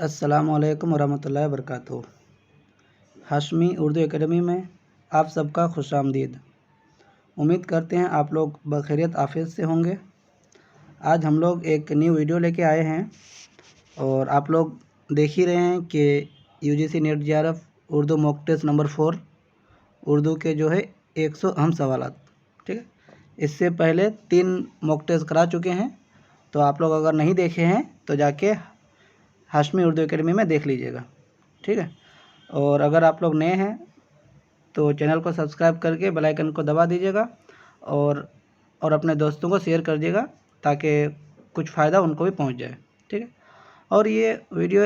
अस्सलामुअलैकुम वरहमतुल्लाहि वबरकातुहू। हाशमी उर्दू एकेडमी में आप सबका खुशामदीद। उम्मीद करते हैं आप लोग बखैरियत आफियत से होंगे। आज हम लोग एक न्यू वीडियो लेके आए हैं और आप लोग देख ही रहे हैं कि UGC NET JRF Urdu mock test number 4 Urdu के जो है 100 अहम सवालात, ठीक है। इससे पहले 3 मॉक टेस्ट करा चुके हैं, तो आप लोग अगर नहीं देखे हैं तो जाके हाशमी उर्दू एकेडमी में देख लीजिएगा, ठीक है। और अगर आप लोग नए हैं तो चैनल को सब्सक्राइब करके बेल आइकन को दबा दीजिएगा और अपने दोस्तों को शेयर कर दीजिएगा ताकि कुछ फ़ायदा उनको भी पहुंच जाए, ठीक है। और ये video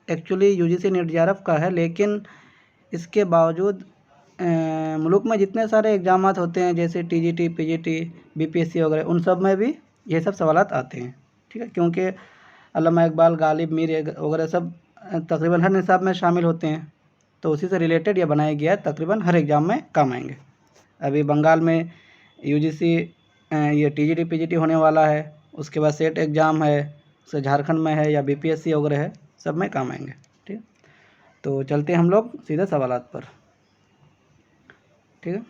actually UGC NET JRF का है, लेकिन इसके बावजूद मुल्क में जितने सारे एग्ज़ामात होते हैं जैसे टीजीटी, पीजीटी, बीपीएससी वगैरह, उन सब में भी ये सब सवालात आते हैं, ठीक है। क्योंकि अल्लामा इकबाल, गालिब, मीर वगैरह सब तकरीबन हर निसाब में शामिल होते हैं, तो उसी से रिलेटेड ये बनाया गया है, तकरीबन हर एग्ज़ाम में काम आएंगे। अभी बंगाल में यूजीसी ये टीजीटी पीजीटी होने वाला है, उसके बाद सेट एग्ज़ाम है, उससे झारखंड में है या बीपीएससी वगैरह है, सब में काम आएंगे, ठीक है। तो चलते हैं हम लोग सीधे सवालात पर, ठीक है।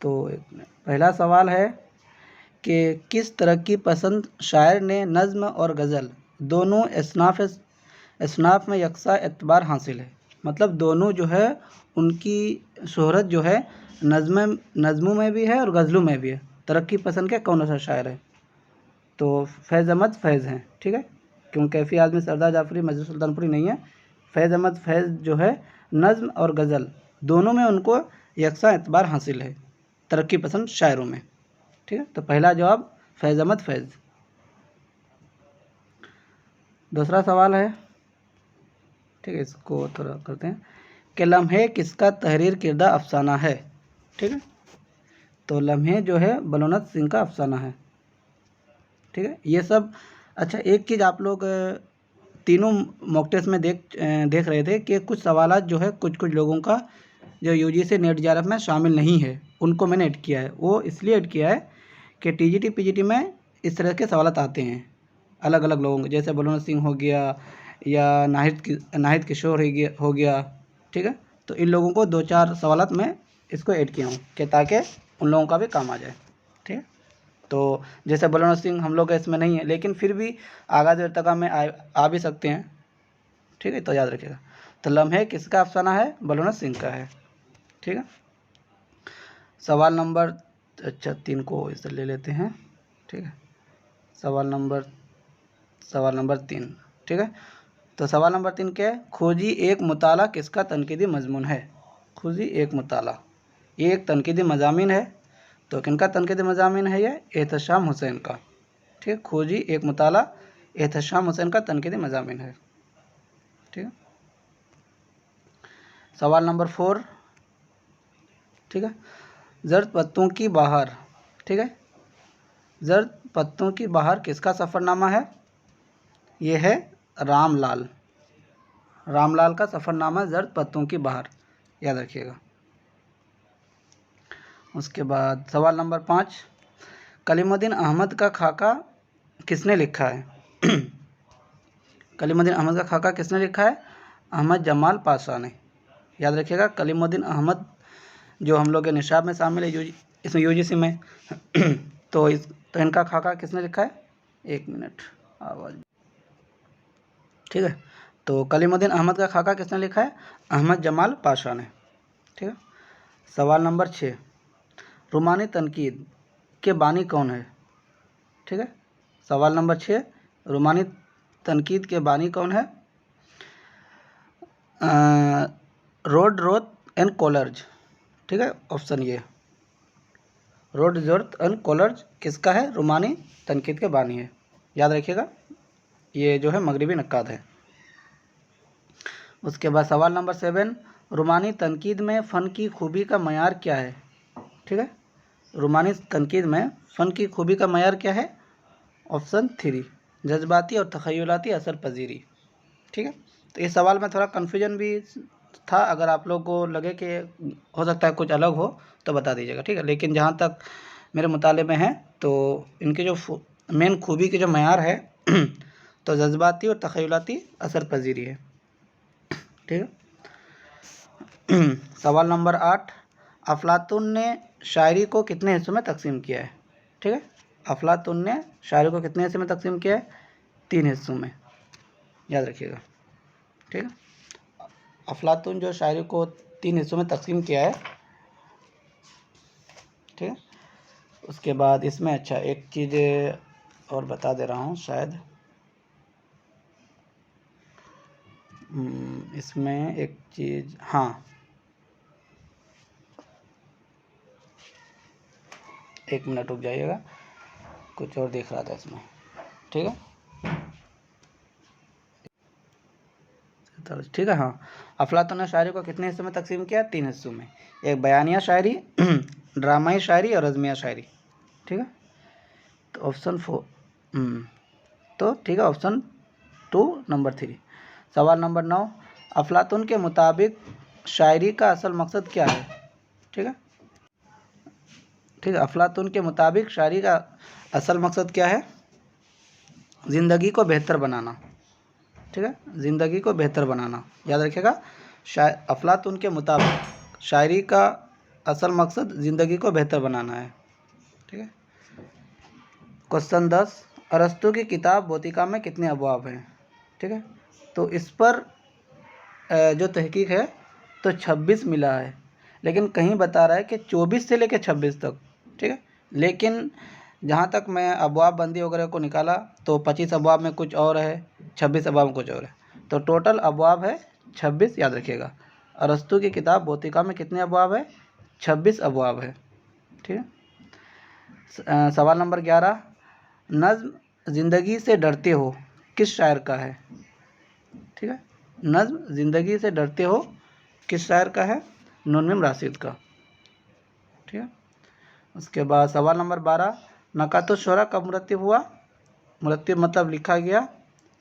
तो पहला सवाल है कि किस तरह की पसंद शायर ने नज़्म और गज़ल दोनों असनाफ़ में यकसा एतबार हासिल है। मतलब दोनों जो है उनकी शोहरत जो है नज़्मों में भी है और गज़लों में भी है। तरक्की पसंद के कौन सा शायर है? तो फैज़ अहमद फैज़ हैं, ठीक है। क्योंकि कैफ़ी आज़मी, सरदार जाफ़री, मजरूह सुल्तानपुरी नहीं है। फैज़ अहमद फैज़ जो है नज़्म और गज़ल दोनों में उनको यकसा एतबार हासिल है, तरक्की पसंद शायरों में, ठीक है। तो पहला जवाब फैज़ अहमद फैज़। दूसरा सवाल है, ठीक है, इसको थोड़ा करते हैं कि लम्हे किसका तहरीर किरदा अफसाना है, ठीक है। तो लम्हे जो है बलोनत सिंह का अफसाना है, ठीक है। ये सब अच्छा, एक चीज़ आप लोग तीनों मॉक टेस्ट में देख रहे थे कि कुछ सवालात जो है कुछ लोगों का जो यूजीसी नेट जेआरएफ में शामिल नहीं है, उनको मैंने ऐड किया है। वो इसलिए ऐड किया है कि टीजीटी पीजीटी में इस तरह के सवालात आते हैं अलग अलग लोगों के, जैसे बलोनत सिंह हो गया या नाहिद किशोर हो गया, ठीक है। तो इन लोगों को 2-4 सवालात में इसको ऐड किया हूँ कि ताकि उन लोगों का भी काम आ जाए, ठीक है। तो जैसे बलोनत सिंह हम लोग का इसमें नहीं है, लेकिन फिर भी आगाज़ इर्तिका में आ भी सकते हैं, ठीक है। तो याद रखिएगा। तो लम्हे किसका अफसाना है? बलोनत सिंह का है, ठीक है। सवाल नंबर 3 को इसे ले लेते हैं, ठीक है। सवाल नंबर 3, ठीक है। तो सवाल नंबर 3 क्या है? खोजी एक मुताला किसका तनकीदी मजमून है? खोजी एक मुताला, ये एक तनकीदी मज़ामीन है। तो किनका तनकीदी मज़ामीन है? ये एहतशाम हुसैन का, ठीक है। खोजी एक मुताला एहतशाम हुसैन का तनकीदी मज़ामीन है, ठीक है। सवाल नंबर 4, ठीक है। जर्द पत्तों की बहार, ठीक है। जर्द पत्तों की बहार किसका सफ़रनामा है? ये है रामलाल का सफ़रनामा जर्द पत्तों की बहार, याद रखिएगा। उसके बाद सवाल नंबर 5, कलीमुद्दीन अहमद का खाका किसने लिखा है? कलीमुद्दीन अहमद का खाका किसने लिखा है? अहमद जमाल पाशा ने, याद रखिएगा। कलीमुद्दीन अहमद जो हम लोग के निशाब में शामिल है, इसमें यूजीसी में तो इनका खाका किसने लिखा है? 1 मिनट आवाज़, ठीक है। तो कलीमुद्दीन अहमद का खाका किसने लिखा है? अहमद जमाल पाशा ने, ठीक है। सवाल नंबर 6, रुमानी तनकीद के बानी कौन है? ठीक है। सवाल नंबर 6, रुमानी तनकीद के बानी कौन है? रोथ एंड कोलर्ज, ठीक है। ऑप्शन ये रोथ एंड कोलर्ज किसका है? रुमानी तनकीद के बानी है, याद रखिएगा। ये जो है मगरिबी नक्काद है। उसके बाद सवाल नंबर 7, रुमानी तनकीद में फ़न की खूबी का मयार क्या है? ठीक है। रुमानी तनकीद में फ़न की खूबी का मयार क्या है? ऑप्शन 3, जज्बाती और तख़य्युलाती असर पजीरी, ठीक है। तो इस सवाल में थोड़ा कन्फ्यूजन भी था, अगर आप लोग को लगे कि हो सकता है कुछ अलग हो तो बता दीजिएगा, ठीक है। लेकिन जहाँ तक मेरे मुताले में है तो इनके जो मेन खूबी के जो मयार है तो जज्बाती और तख़यलाती असर पजीरी है। ठीक है। सवाल नंबर 8, अफलातून ने शायरी को कितने हिस्सों में तकसीम किया है? ठीक है, अफलातून ने शायरी को कितने हिस्सों में तकसीम किया है? 3 हिस्सों में, याद रखिएगा। ठीक है, अफलातून जो शायरी को 3 हिस्सों में तकसीम किया है। ठीक है, उसके बाद इसमें अच्छा एक चीज़ और बता दे रहा हूँ शायद, इसमें एक चीज़, हाँ, एक मिनट रुक जाइएगा, कुछ और देख रहा था इसमें। ठीक है, ठीक है, हाँ, अफलातून ने शायरी को कितने हिस्सों में तकसीम किया? 3 हिस्सों में, एक बयानिया शायरी, ड्रामाई शायरी और रज़मिया शायरी। ठीक है, तो ऑप्शन 4, तो ठीक है, ऑप्शन 2 नंबर 3। सवाल नंबर 9, अफलातून के मुताबिक शायरी का असल मकसद क्या है? ठीक है, ठीक है, अफलातून के मुताबिक शायरी का असल मकसद क्या है? ज़िंदगी को बेहतर बनाना। ठीक है, ज़िंदगी को बेहतर बनाना, याद रखिएगा। अफलातून के मुताबिक शायरी का असल मकसद ज़िंदगी को बेहतर बनाना है। ठीक है, क्वेश्चन 10, अरस्तु की किताब भौतिका में कितने अबवाब हैं? ठीक है, तो इस पर जो तहकीक है तो 26 मिला है, लेकिन कहीं बता रहा है कि 24 से लेकर 26 तक। ठीक है, लेकिन जहाँ तक मैं अबवाब बंदी वगैरह को निकाला तो 25 अबवाब में कुछ और है, 26 अबवाब में कुछ और है, तो टोटल अबवाब है 26, याद रखिएगा। अरस्तु की किताब भौतिका में कितने अबवाब है? 26 अबवाब है। ठीक है, सवाल नंबर 11, नज़्म ज़िंदगी से डरते हो किस शायर का है? ठीक है, नज़्म ज़िंदगी से डरते हो किस शायर का है? नून मीम राशिद का। ठीक है, उसके बाद सवाल नंबर 12, नकातुश्शोरा कब मुरत्तिब हुआ? मुरत्तिब मतलब लिखा गया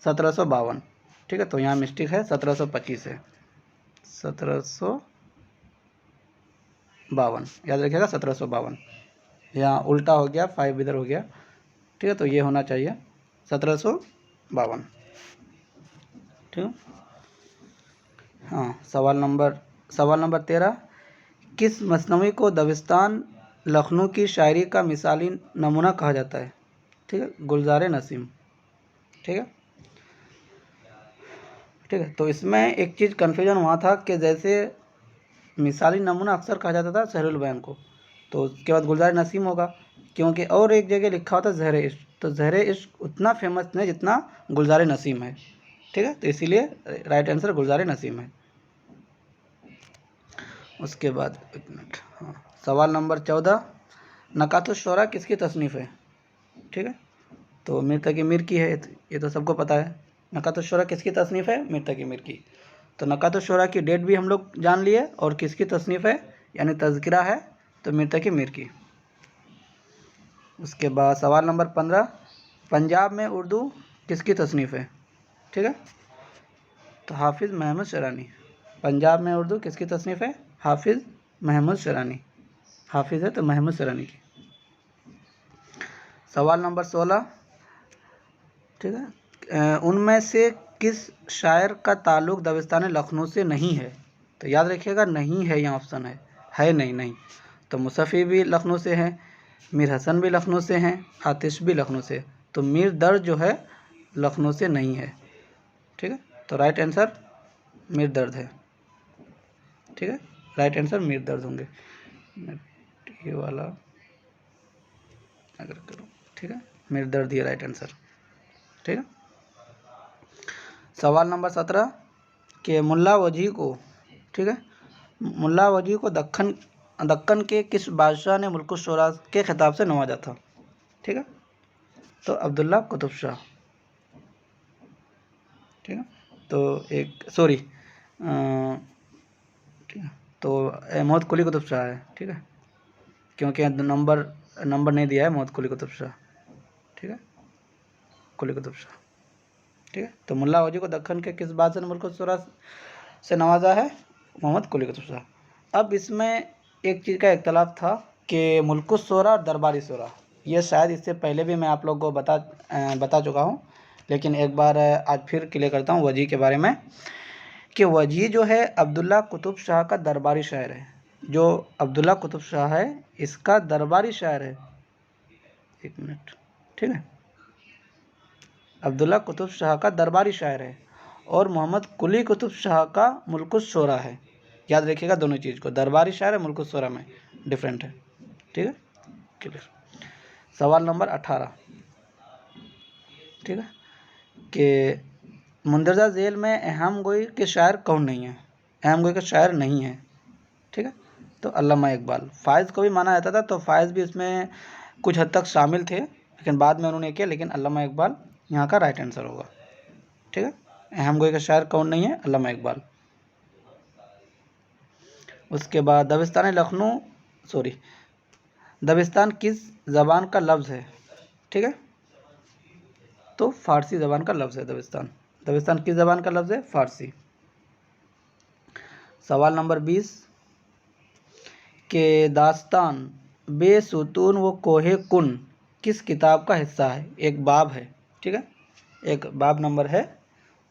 1752। ठीक है, तो यहाँ मिस्टेक है, 1725 है, 1752, याद रखिएगा 1752, यहाँ उल्टा हो गया, 5 इधर हो गया। ठीक है, तो ये होना चाहिए 1752। ठीक है, हाँ, सवाल नंबर 13, किस मसनवी को दबिस्तान लखनऊ की शायरी का मिसाली नमूना कहा जाता है? ठीक है, गुलजार नसीम। ठीक है, ठीक है, तो इसमें एक चीज़ कन्फ्यूजन हुआ था कि जैसे मिसाली नमूना अक्सर कहा जाता था सहरुल बयान को, तो उसके बाद गुलजार नसीम होगा, क्योंकि और एक जगह लिखा होता ज़हर इश्क, तो ज़हर इश्क उतना फेमस नहीं जितना गुलजार नसीम है। ठीक है, तो इसीलिए राइट आंसर गुलजार नसीम है। उसके बाद एक मिनट, हाँ, सवाल नंबर 14, नकातुश्शोरा किसकी तसनीफ़ है? ठीक है, तो मीर तकी मीर की है, ये तो सबको पता है। नकातुश्शोरा किसकी तसनीफ़ है? मीर तकी मीर की। तो नकातुश्शोरा की डेट भी हम लोग जान लिए, और किसकी तसनीफ़ है यानी तज़किरा है, तो मीर तकी मीर की। उसके बाद सवाल नंबर 15, पंजाब में उर्दू किसकी तसनीफ़ है? ठीक है, तो हाफिज़ महमूद शरानी। पंजाब में उर्दू किसकी तसनीफ़ है? हाफिज़ महमूद शरानी। हाफिज़ है तो महमूद शरानी की। सवाल नंबर 16, ठीक है, उनमें से किस शायर का ताल्लुक़ दबिस्तान लखनऊ से नहीं है? तो याद रखिएगा, नहीं है यहाँ ऑप्शन है नहीं, नहीं। तो मुसफ़ी भी लखनऊ से हैं, मीर हसन भी लखनऊ से हैं, आतिश भी लखनऊ से, तो मीर दर्द जो है लखनऊ से नहीं है। ठीक है, तो राइट आंसर मीर दर्द है। ठीक है, राइट आंसर मीर दर्द होंगे, ये वाला अगर करूँ। ठीक है, मीर दर्द ये राइट आंसर। ठीक है, सवाल नंबर 17, कि मुल्ला वजी को, ठीक है, मुल्ला वजी को दक्कन के किस बादशाह ने मुल्कुश शोरा के खिताब से नवाजा था? ठीक है, तो अब्दुल्ला कुतुब शाह। ठीक है, तो एक सॉरी, ठीक है, तो मोहम्मद कुली कुतुब शाह है। ठीक है, क्योंकि नंबर नहीं दिया है, मोहम्मद कुली कुतुब शाह। ठीक है, कुली कुतुब शाह। ठीक है, तो मुल्ला वजी को दक्कन के किस बादशाह ने मुल्कुश शोरा से नवाजा है? मोहम्मद कुली कुतुब शाह। अब इसमें एक चीज़ का इख्तलाफ था कि मुल्कुश शोरा और दरबारी शोरा, ये शायद इससे पहले भी मैं आप लोगों को बता चुका हूँ, लेकिन एक बार आज फिर क्लियर करता हूँ वजी के बारे में कि वजी जो है अब्दुल्ला कुतुब शाह का दरबारी शायर है। जो अब्दुल्ला कुतुब शाह है इसका दरबारी शायर है। एक मिनट, ठीक है, अब्दुल्ला कुतुब शाह का दरबारी शायर है और मोहम्मद कुली कुतुब शाह का मुल्कुस शोरा है। याद रखिएगा दोनों चीज़ को, दरबारी शायर है मुल्कुस शोरा में डिफरेंट है। ठीक है, क्लियर। सवाल नंबर 18, ठीक है, कि मुंदरजा झेल में अहम गोई के शायर कौन नहीं है? अहम गोई का शायर नहीं है। ठीक है, तो अल्लामा इकबाल। फ़ाइज़ को भी माना जाता था, तो फ़ाइज़ भी इसमें कुछ हद तक शामिल थे, लेकिन बाद में उन्होंने किया, लेकिन अल्लामा इकबाल यहाँ का राइट आंसर होगा। ठीक है, अहम गोई का शायर कौन नहीं है? अल्लामा इकबाल। उसके बाद दबिस्तान किस ज़बान का लफ्ज़ है? ठीक है, तो फ़ारसी ज़बान का लफ्ज़ है दबिस्तान किस ज़बान का लफ्ज़ है? फ़ारसी। सवाल नंबर 20 के दास्तान बेसुतून व कोहे कुन किस किताब का हिस्सा है? एक बाब है। ठीक है, एक बाब नंबर है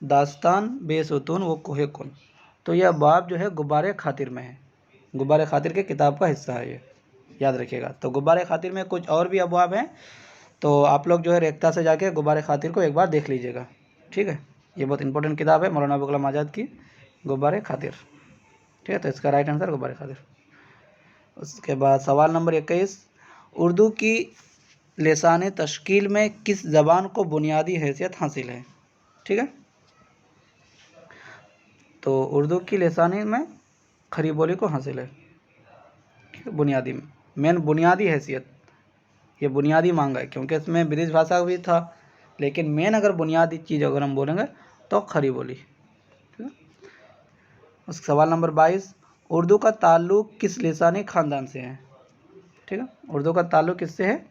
दास्तान बेसुतून व कोहे कुन। तो यह बाब जो है गुब्बारे खातिर में है, गुब्बारे खातिर के किताब का हिस्सा है ये, याद रखिएगा। तो गुब्बारे खातिर में कुछ और भी अबवाब हैं, तो आप लोग जो है रेख्ता से जाके गुब्बारे खातिर को एक बार देख लीजिएगा। ठीक है, ये बहुत इंपॉर्टेंट किताब है मौलाना अबुल कलाम आज़ाद की, गुब्बारे खातिर। ठीक है, तो इसका राइट आंसर गुब्बारे खातिर। उसके बाद सवाल नंबर 21, उर्दू की लिसानी तश्कील में किस ज़बान को बुनियादी हैसियत हासिल है? ठीक है, तो उर्दू की लिसानी में खरी बोली को हासिल है। ठीक है, बुनियादी मेन बुनियादी हैसियत, ये बुनियादी मांगा है, क्योंकि इसमें ब्रिज भाषा भी था, लेकिन मेन अगर बुनियादी चीज़ अगर हम बोलेंगे तो खरी बोली। ठीक है, उस सवाल नंबर 22, उर्दू का ताल्लुक़ किस लिसानी ख़ानदान से है? ठीक है, उर्दू का ताल्लुक़ किससे है?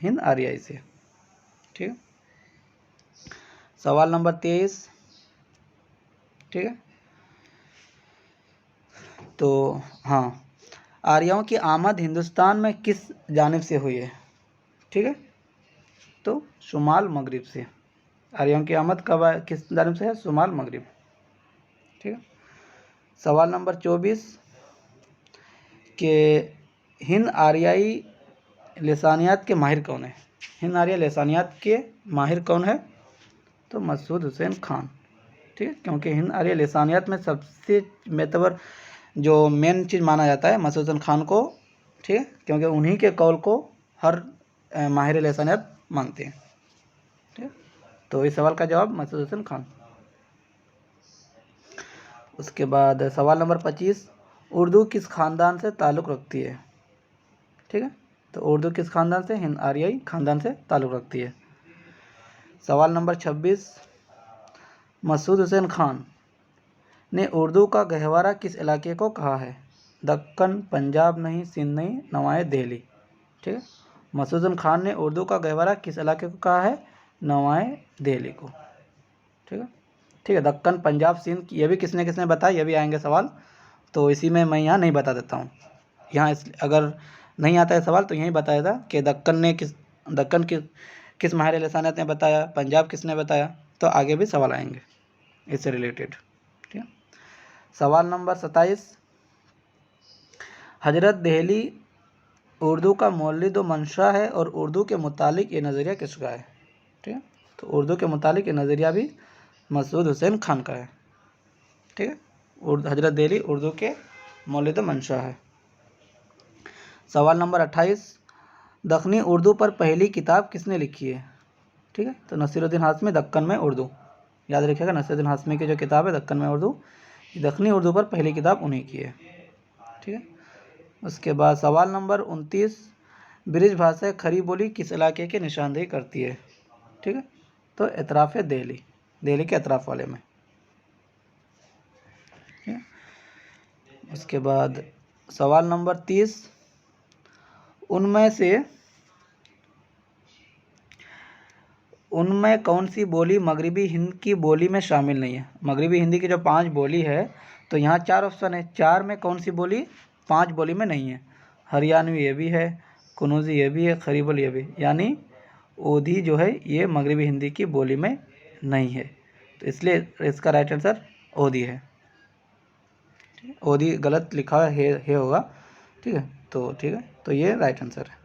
हिंद आर्याई से। ठीक है, सवाल नंबर 23, ठीक है, तो हाँ, आर्यों की आमद हिंदुस्तान में किस जानिब से हुई है? ठीक है, तो शुमाल मगरिब से। आर्यों की आमद कब किस जानिब से है? शुमाल मगरिब। ठीक है, सवाल नंबर 24 के हिंद आर्याई लिसानियात के माहिर कौन है? हिंद आर्याई लिसानियात के माहिर कौन है? तो मसूद हुसैन खान। ठीक है, क्योंकि हिंद आर्याई लिसानियात में सबसे मेतबर जो मेन चीज़ माना जाता है मसूद हुसैन खान को। ठीक है, क्योंकि उन्हीं के कौल को हर माहिर लिसानियात मानते हैं। ठीक है, तो इस सवाल का जवाब मसूद हुसैन खान। उसके बाद सवाल नंबर 25, उर्दू किस ख़ानदान से ताल्लुक़ रखती है? ठीक है, तो उर्दू किस ख़ानदान से? हिंद आर्याई ख़ानदान से ताल्लुक़ रखती है। सवाल नंबर 26, मसूद हुसैन खान ने उर्दू का गहवारा किस इलाके को कहा है? दक्कन, पंजाब नहीं, सिंध नहीं, नवाए दिल्ली। ठीक है, मसूद हुसैन खान ने उर्दू का गहवारा किस इलाके को कहा है? नवाए दिल्ली को। ठीक है, ठीक है, दक्कन, पंजाब, सिंध ये भी किसने किसने बताया, ये भी आएंगे सवाल, तो इसी में मैं यहाँ नहीं बता देता हूँ। यहाँ अगर नहीं आता है सवाल तो यहीं बताया था कि दक्कन किस माहिर लिसानियत ने बताया, पंजाब किसने बताया, तो आगे भी सवाल आएंगे इससे रिलेटेड। ठीक है, सवाल नंबर 27, हजरत दहली उर्दू का मौलिद व मंशा है और उर्दू के मुतालिक ये नज़रिया किसका है? ठीक है, तो उर्दू के मुतालिक ये नज़रिया भी मसूद हुसैन खान का है। ठीक है, हजरत दहली उर्दू के मौलिद व मंशा है। सवाल नंबर 28, दक्कनी उर्दू पर पहली किताब किसने लिखी है? ठीक है, तो नसीरुद्दीन हाशमी, दक्कन में उर्दू। याद रखिएगा, नसीरुद्दीन हाशमी की जो किताब है दक्कन में उर्दू, दक्कनी उर्दू पर पहली किताब उन्हीं की है। ठीक है, उसके बाद सवाल नंबर 29, ब्रिज भाषा खरी बोली किस इलाके की निशानदेही करती है? ठीक है, तो एतराफ़ दिल्ली, दिल्ली के अतराफ़ वाले में। ठीक है, उसके बाद सवाल नंबर 30, उनमें कौन सी बोली मगरिबी हिंद की बोली में शामिल नहीं है? मगरिबी हिंदी की जो 5 बोली है, तो यहाँ 4 ऑप्शन है, 4 में कौन सी बोली 5 बोली में नहीं है? हरियाणवी ये भी है, कनौजी ये भी है, खरी बोली ये भी, यानी ओधी जो है ये मगरबी हिंदी की बोली में नहीं है, तो इसलिए इसका राइट आंसर ओधी है। ओधी गलत लिखा है होगा, ठीक है, तो ये राइट आंसर है।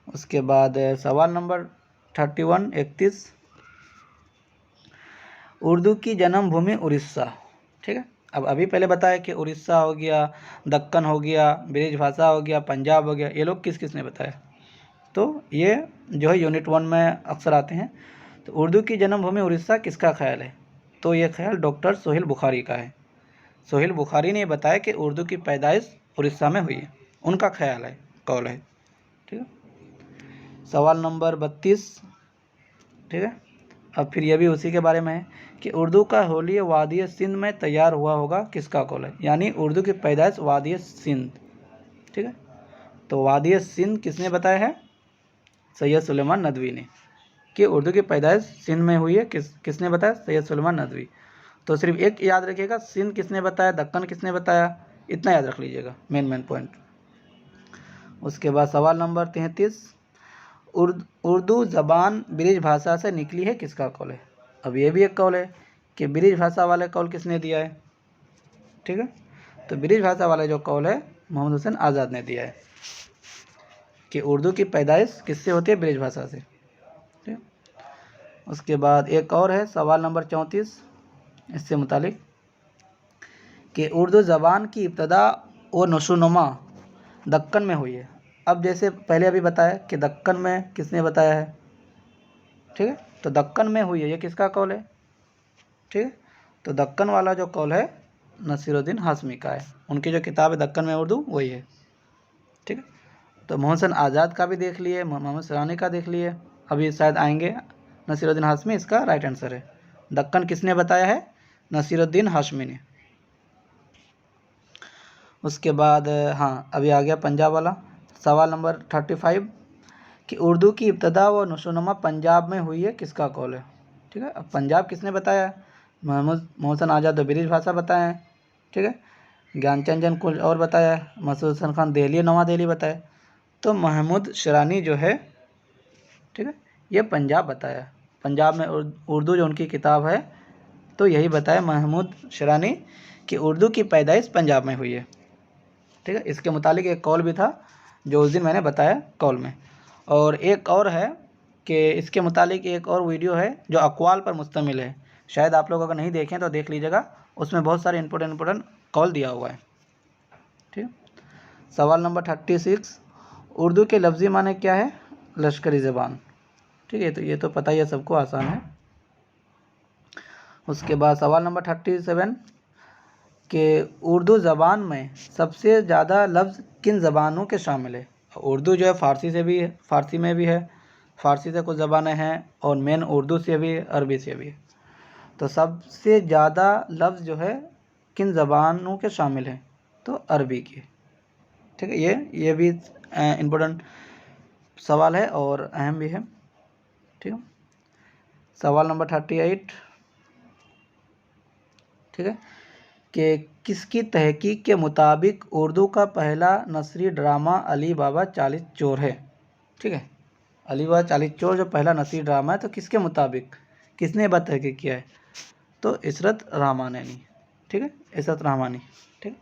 उसके बाद सवाल नंबर 31 उर्दू की जन्मभूमि उड़ीसा, ठीक है। अब अभी पहले बताया कि उड़ीसा हो गया, दक्कन हो गया, ब्रिज भाषा हो गया, पंजाब हो गया, ये लोग किस किस ने बताया, तो ये जो है यूनिट 1 में अक्सर आते हैं। तो उर्दू की जन्मभूमि उड़ीसा किसका ख्याल है, तो ये ख्याल डॉक्टर सोहेल बुखारी का है। सोहेल बुखारी ने बताया कि उर्दू की पैदाइश उड़ीसा में हुई है, उनका ख्याल है, कौल है, ठीक है। सवाल नंबर 32, ठीक है। अब फिर यह भी उसी के बारे में है कि उर्दू का होलिया वादी सिंध में तैयार हुआ होगा, किसका कौल है, यानी उर्दू की पैदाइश वादी सिंध, ठीक है। तो वादी सिंध किसने बताया है, सैयद सुलेमान नदवी ने, कि उर्दू की पैदाइश सिंध में हुई है, किसने बताया, सैयद सुलेमान नदवी। तो सिर्फ एक याद रखिएगा, सिंध किसने बताया, दक्कन किसने बताया, इतना याद रख लीजिएगा, मेन पॉइंट। उसके बाद सवाल नंबर 33 उर्दू ज़बान ब्रिज भाषा से निकली है, किसका कौल है। अब ये भी एक कौल है कि ब्रिज भाषा वाले कौल किसने दिया है, ठीक है। तो ब्रिज भाषा वाले जो कौल है मोहम्मद हुसैन आज़ाद ने दिया है कि उर्दू की पैदाइश किससे होती है, ब्रिज भाषा से, ठीक। उसके बाद एक और है सवाल नंबर 34 इससे मुतालिक कि उर्दू ज़बान की इब्तदा और नशोनुमा दक्कन में हुई है। अब जैसे पहले अभी बताया कि दक्कन में किसने बताया है, ठीक है, तो दक्कन में हुई है, ये किसका कौल है, ठीक है। तो दक्कन वाला जो कौल है नसीरुद्दीन हाशमी का है, उनकी जो किताब है दक्कन में उर्दू वही है, ठीक है। तो मोहम्मद हुसैन आज़ाद का भी देख लिए, मोहम्मद सरानी का देख लिए, अभी शायद आएंगे नसीरुद्दीन हाशमी, इसका राइट आंसर है। दक्कन किसने बताया है, नसीरुद्दीन हाशमी ने। उसके बाद हाँ अभी आ गया पंजाब वाला, सवाल नंबर 35 कि उर्दू की इब्तदा व नशोनुमा पंजाब में हुई है, किसका कौल है, ठीक है। अब पंजाब किसने बताया, मोहम्मद हुसैन आज़ाद ब्रिज भाषा बताए हैं, ठीक है। ज्ञानचंद जन कुछ और बताया, मसूद हसन खान दिल्ली नवा दिल्ली बताया, तो महमूद शरानी जो है, ठीक है, ये पंजाब बताया। पंजाब में उर्दू जो उनकी किताब है तो यही बताया महमूद शरानी कि उर्दू की पैदाइश पंजाब में हुई है, ठीक है। इसके मुतालिक एक कौल भी था जो उस दिन मैंने बताया कौल में। और एक और है कि इसके मुतालिक एक और वीडियो है जो अक़वाल पर मुश्तमिल है, शायद आप लोग अगर नहीं देखें तो देख लीजिएगा, उसमें बहुत सारे इंपॉर्टेंट कौल दिया हुआ है, ठीक। सवाल नंबर 36 उर्दू के लफ्ज़ी माने क्या है, लश्करी ज़बान, ठीक है। तो ये तो पता ही है सबको, आसान है। उसके बाद सवाल नंबर 37 कि उर्दू ज़बान में सबसे ज़्यादा लफ्ज़ किन ज़बानों के शामिल है। उर्दू जो है फ़ारसी से भी, फ़ारसी में भी है, फ़ारसी से कुछ ज़बानें हैं, और मेन उर्दू से भी, अरबी से भी। तो सबसे ज़्यादा लफ्ज़ जो है किन ज़बानों के शामिल हैं, तो अरबी के, ठीक है। ये भी इम्पोर्टेंट सवाल है और अहम भी है, ठीक है। सवाल नंबर 38, ठीक है, कि किसकी तहकीक के मुताबिक उर्दू का पहला नसरी ड्रामा अली बाबा 40 चोर है, ठीक है। अली बाबा 40 चोर जो पहला नसरी ड्रामा है, तो किसके मुताबिक, किसने तहकीक किया है, तो इशरत रहमानी, ठीक है, इशरत रहमानी, ठीक।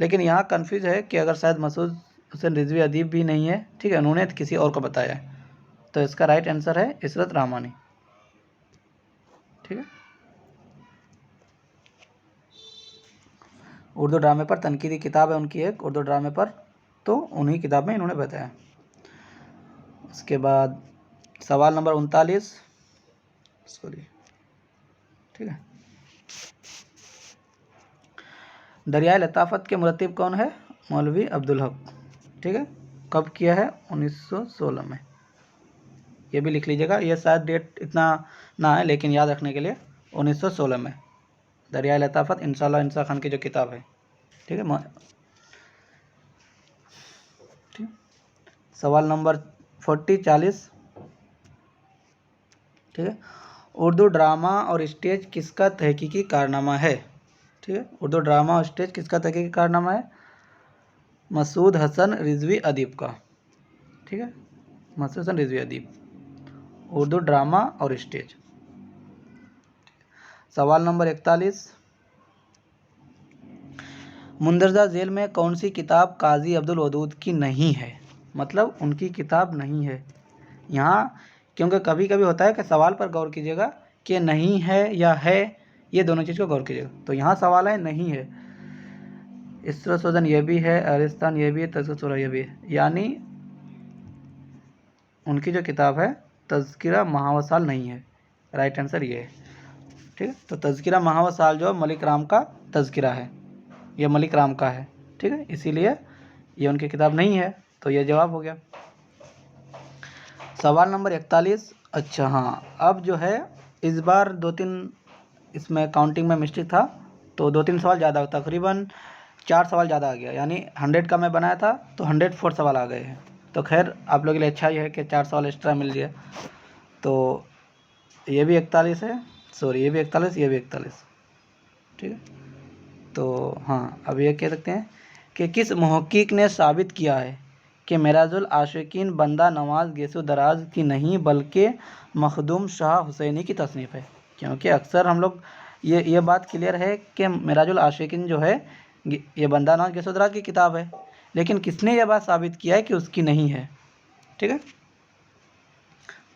लेकिन यहाँ कन्फ्यूज है कि अगर शायद मसूद हुसैन रिजवी अदीब भी नहीं है, ठीक है, उन्होंने किसी और को बताया है, तो इसका राइट आंसर है इशरत रहमानी, ठीक है। उर्दू ड्रामे पर तनकीदी किताब है उनकी एक, उर्दू ड्रामे पर, तो उन्हीं किताब में इन्होंने बताया। उसके बाद सवाल नंबर 39, सॉरी, ठीक है, दरियाए लताफ़त के मुरत्तिब कौन है, मौलवी अब्दुल हक, ठीक है। कब किया है, 1916 में, ये भी लिख लीजिएगा, ये शायद डेट इतना ना है लेकिन याद रखने के लिए 1916 में दरियाए लताफ़त इंशाल्लाह इंसा खान की जो किताब है, ठीक है। ठीक, सवाल नंबर 40 ठीक है, उर्दू ड्रामा और स्टेज किसका तहकीकी कारनामा है, ठीक है। उर्दू ड्रामा और स्टेज किसका तहकीकी कारनामा है, मसूद हसन रिजवी अदीब का, ठीक है, मसूद हसन रिजवी अदीब। उर्दू ड्रामा और स्टेज। सवाल नंबर 41, मुंदरजा झेल में कौन सी किताब काजी अब्दुल वदूद की नहीं है? मतलब उनकी किताब नहीं है यहाँ, क्योंकि कभी कभी होता है कि सवाल पर गौर कीजिएगा कि नहीं है या है, ये दोनों चीज़ को गौर कीजिएगा। तो यहाँ सवाल है नहीं है, इसरा सोजन ये भी है, अरिस्तान ये भी है, तज़किरा ये भी है, यानी उनकी जो किताब है तज़किरा महावसाल नहीं है। राइट आंसर ये है। ठीक है, तो तज़किरा महावसाल जो मलिक राम का तज़किरा है, ये मलिक राम का है। ठीक है, इसीलिए ये उनकी किताब नहीं है, तो ये जवाब हो गया। सवाल नंबर 41, अच्छा हाँ, अब जो है इस बार 2-3 इसमें काउंटिंग में मिस्टेक था, तो 2-3 सवाल ज़्यादा, तकरीबन 4 सवाल ज़्यादा आ गया, यानी 100 का मैं बनाया था तो 104 सवाल आ गए हैं। तो खैर आप लोगों के लिए अच्छा ही है कि 4 सवाल एक्स्ट्रा मिल गया। तो ये भी 41 है, सॉरी ये भी 41, ये भी 41। ठीक है, तो हाँ अब ये कह सकते हैं कि किस मुहक्किक ने साबित किया है कि मेराजुल आशिकीन बंदा नवाज गेसो दराज की नहीं बल्कि मखदूम शाह हुसैनी की तसनीफ़ है? क्योंकि अक्सर हम लोग ये बात क्लियर है कि मेराजुल आशिकीन जो है ये बंदा नवाज गेसो दराज की किताब है, लेकिन किसने ये बात साबित किया है कि उसकी नहीं है? ठीक है,